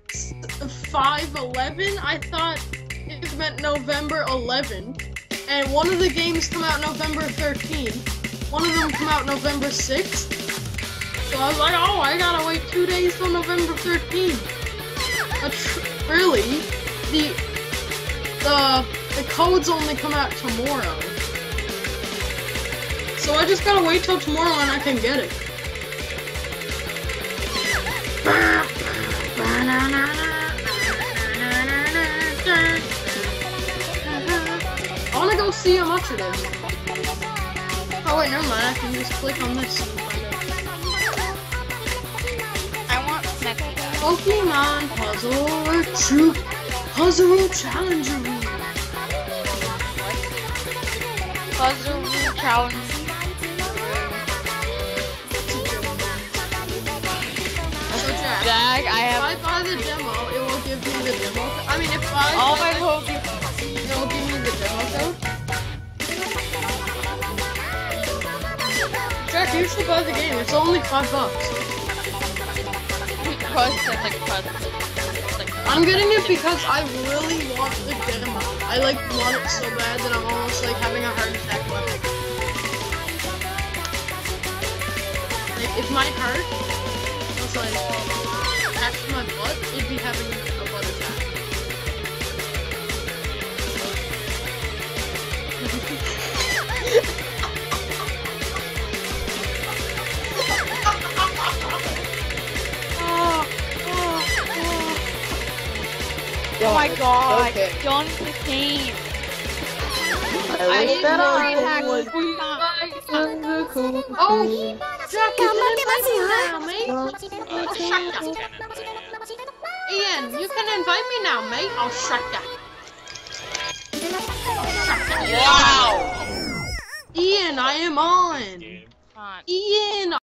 5/11, I thought it meant November 11. And one of the games come out November 13th. One of them come out November 6th. So I was like, oh, I gotta wait 2 days till November 13th. But really, the codes only come out tomorrow. So I just gotta wait till tomorrow and I can get it. I wanna go see how much it is. Oh wait, never mind, I can just click on this and find out. I want Mexico. Pokemon Puzzle Challenger Room. Puzzle challenge. So Jack, I have. if I buy the demo, it will give me the demo. I mean, if I All buy my Pokemon. it will give me the demo code. Jack, you should buy the game. It's only $5. I'm getting it because I really want the demo. I want it so bad that I'm almost having a heart attack. If my heart was attached to my butt, it'd be having a butt attack. Oh my god, Okay. don't the game. I wish that I was Oh, Jack, you can invite me now, mate. Shut up. Ian, you can invite me now, mate. Oh, shut up. Wow. Ian, I am on. Ian.